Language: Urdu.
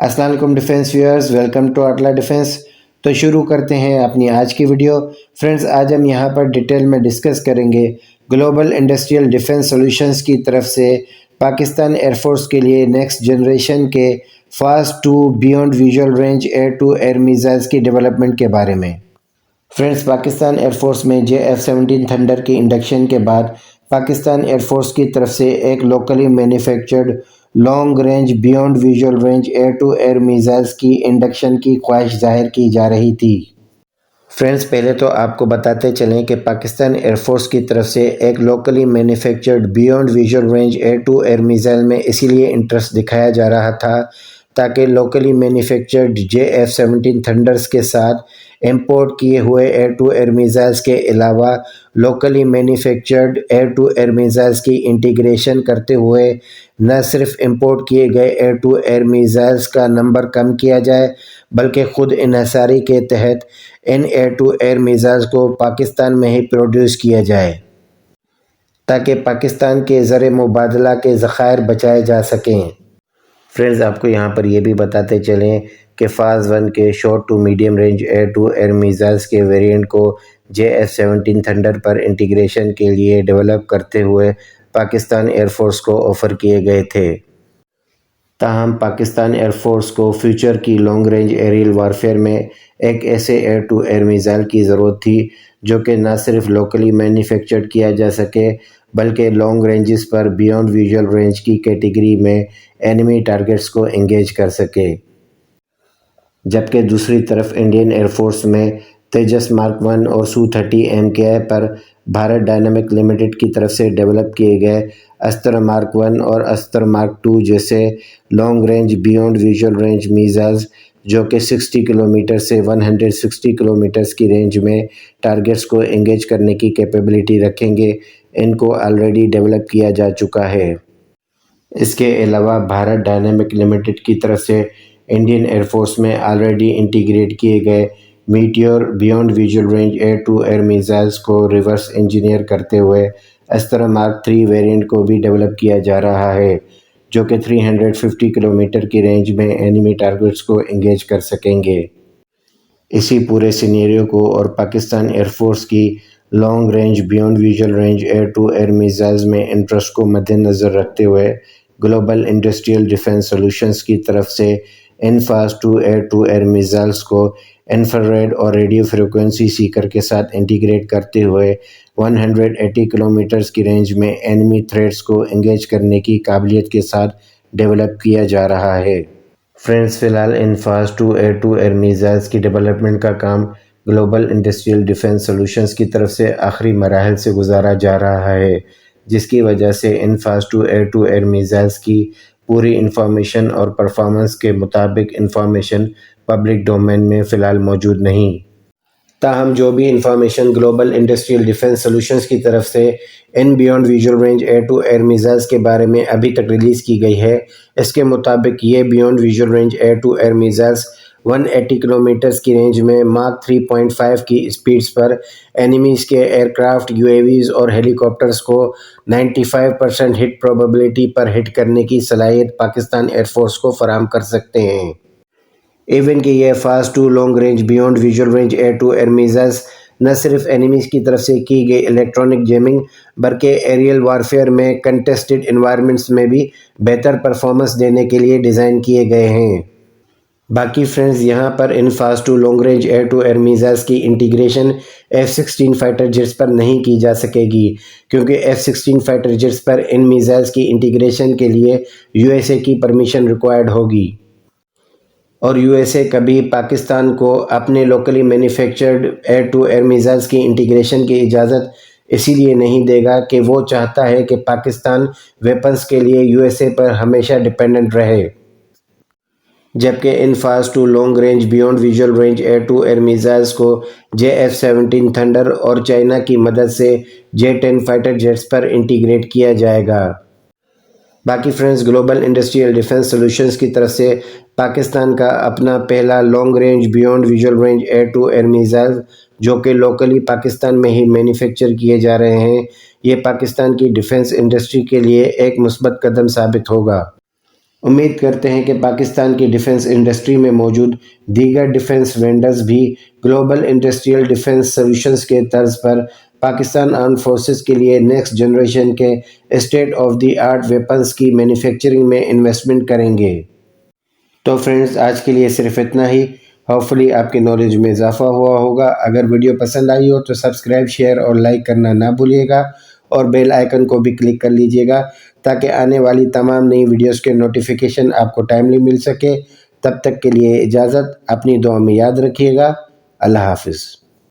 السلام علیکم ڈیفینس ویئرز، ویلکم ٹو اٹلا ڈیفینس۔ تو شروع کرتے ہیں اپنی آج کی ویڈیو۔ فرینڈز، آج ہم یہاں پر ڈیٹیل میں ڈسکس کریں گے گلوبل انڈسٹریل ڈیفینس سولوشنز کی طرف سے پاکستان ایئر فورس کے لیے نیکسٹ جنریشن کے fast to beyond visual range air to air missiles کی ڈیولپمنٹ کے بارے میں۔ فرینڈز، پاکستان ایئر فورس میں JF-17 تھنڈر کی انڈکشن کے بعد پاکستان ایئر فورس کی طرف سے ایک locally manufactured long range beyond visual range air to air missiles کی انڈکشن کی خواہش ظاہر کی جا رہی تھی۔ فرینڈز، پہلے تو آپ کو بتاتے چلیں کہ پاکستان ایئر فورس کی طرف سے ایک locally manufactured beyond visual range air to air missile میں اسی لیے انٹرسٹ دکھایا جا رہا تھا تاکہ لوکلی مینوفیکچرڈ JF-17 تھنڈرز کے ساتھ امپورٹ کیے ہوئے ایئر ٹو ایئر میزائلز کے علاوہ locally manufactured air to air missiles کی انٹیگریشن کرتے ہوئے نہ صرف امپورٹ کیے گئے ایئر ٹو ایئر میزائلز کا نمبر کم کیا جائے بلکہ خود انحصاری کے تحت ان ایئر ٹو ایئر میزائلز کو پاکستان میں ہی پروڈیوس کیا جائے تاکہ پاکستان کے زر مبادلہ کے ذخائر بچائے جا سکیں۔ فرینڈز، آپ کو یہاں پر یہ بھی بتاتے چلیں کہ فاز 1 کے short to medium range air to air missiles کے ویریئنٹ کو JF-17 تھنڈر پر انٹیگریشن کے لیے ڈیولپ کرتے ہوئے پاکستان ایئر فورس کو آفر کیے گئے تھے۔ تاہم پاکستان ایئر فورس کو فیوچر کی لانگ رینج ایریل وارفیئر میں ایک ایسے ایئر ٹو ایئر میزائل کی ضرورت تھی جو کہ نہ صرف لوکلی مینوفیکچرڈ کیا جا سکے بلکہ لانگ رینجز پر بیونڈ ویژول رینج کی کیٹیگری میں اینیمی ٹارگٹس کو انگیج کر سکے، جبکہ دوسری طرف انڈین ایئر فورس میں تیجس مارک 1 اور سو-30 MKI پر بھارت ڈائنامک لمیٹڈ کی طرف سے ڈیولپ کیے گئے استر مارک 1 اور استر مارک 2 جیسے long range beyond visual range missiles جو کہ 60 کلومیٹر سے 160 کلومیٹرز کی رینج میں ٹارگٹس کو انگیج کرنے کی کیپیبلٹی رکھیں گے، ان کو آلریڈی ڈیولپ کیا جا چکا ہے۔ اس کے علاوہ بھارت ڈائنامک لمیٹڈ کی طرف سے انڈین ایئر فورس میں آلریڈی انٹیگریٹ کیے گئے Meteor beyond visual range air to air missiles کو ریورس انجینئر کرتے ہوئے استر مارک 3 ویریئنٹ کو بھی ڈیولپ کیا جا رہا ہے جو کہ 350 کلومیٹر کی رینج میں اینیمی ٹارگٹس کو انگیج کر سکیں گے۔ اسی پورے سینیریو کو اور پاکستان ایئر فورس کی long range beyond visual range air to air missiles میں انٹرسٹ کو مد نظر رکھتے ہوئے گلوبل انڈسٹریل ڈیفینس سولوشنز کی طرف سے ان fast to air to air missiles کو انفراریڈ اور ریڈیو فریکوینسی سیکر کے ساتھ انٹیگریٹ کرتے ہوئے 180 کلومیٹرز کی رینج میں اینیمی تھریٹس کو انگیج کرنے کی قابلیت کے ساتھ ڈیولپ کیا جا رہا ہے۔ فرینڈز، فی الحال ان فاسٹ ٹو ایئر میزائلز کی ڈیولپمنٹ کا کام گلوبل انڈسٹریل ڈیفینس سولوشنز کی طرف سے آخری مراحل سے گزارا جا رہا ہے، جس کی وجہ سے ان فاسٹ ٹو ایئر میزائلز کی پوری انفارمیشن اور پرفارمنس کے مطابق انفارمیشن پبلک ڈومین میں فی الحال موجود نہیں۔ تاہم جو بھی information global industrial defence solutions کی طرف سے ان beyond visual range air to air missiles کے بارے میں ابھی تک ریلیز کی گئی ہے، اس کے مطابق یہ beyond visual range air to air missiles 180 kilometres کی رینج میں ماک 3.5 کی اسپیڈز پر اینیمیز کے ایئر کرافٹ، UAVs اور ہیلی کاپٹرز کو 95% ہٹ پروبیبلٹی پر ہٹ کرنے کی صلاحیت پاکستان ایئر فورس کو فراہم کر سکتے ہیں۔ ایون کہ یہ fast to long range beyond visual range air to air missiles نہ صرف اینیمیز کی طرف سے کی گئی الیکٹرانک جیمنگ بلکہ ایریل وارفیئر میں کنٹیسٹڈ انوائرمنٹس میں بھی بہتر پرفارمنس دینے کے لیے ڈیزائن کیے گئے ہیں۔ باقی فرینڈز، یہاں پر ان fast to long range air to air missiles کی انٹیگریشن F-16 فائٹر جیٹس پر نہیں کی جا سکے گی کیونکہ F-16 فائٹر جیٹس پر ان میزائلز کی انٹیگریشن کے لیے USA کی پرمیشن ریکوائرڈ ہوگی، اور USA کبھی پاکستان کو اپنے locally manufactured air to air missiles کی انٹیگریشن کی اجازت اسی لیے نہیں دے گا کہ وہ چاہتا ہے کہ پاکستان ویپنز کے لیے USA پر ہمیشہ ڈیپینڈنٹ رہے، جبکہ ان fast to long range beyond visual range air to air missiles کو JF-17 تھنڈر اور چائنا کی مدد سے J-10 فائٹر جیٹس پر انٹیگریٹ کیا جائے گا۔ باقی friends, global industrial defence solutions کی طرف سے پاکستان کا اپنا پہلا long range beyond visual range air to air missile جو کہ لوکلی پاکستان میں ہی مینوفیکچر کیے جا رہے ہیں، یہ پاکستان کی ڈیفینس انڈسٹری کے لیے ایک مثبت قدم ثابت ہوگا۔ امید کرتے ہیں کہ پاکستان کی ڈیفنس انڈسٹری میں موجود دیگر ڈیفنس وینڈرز بھی گلوبل انڈسٹریل ڈیفنس سولوشنز کے طرز پر پاکستان آرم فورسز کے لیے نیکسٹ جنریشن کے state of the art weapons کی مینوفیکچرنگ میں انویسٹمنٹ کریں گے۔ تو فرینڈز، آج کے لیے صرف اتنا ہی۔ ہوپفلی آپ کے نالج میں اضافہ ہوا ہوگا۔ اگر ویڈیو پسند آئی ہو تو سبسکرائب، شیئر اور لائک کرنا نہ بھولیے گا، اور بیل آئیکن کو بھی کلک کر لیجئے گا تاکہ آنے والی تمام نئی ویڈیوز کے نوٹیفیکیشن آپ کو ٹائملی مل سکے۔ تب تک کے لیے اجازت، اپنی دعا میں یاد رکھیے گا۔ اللہ حافظ۔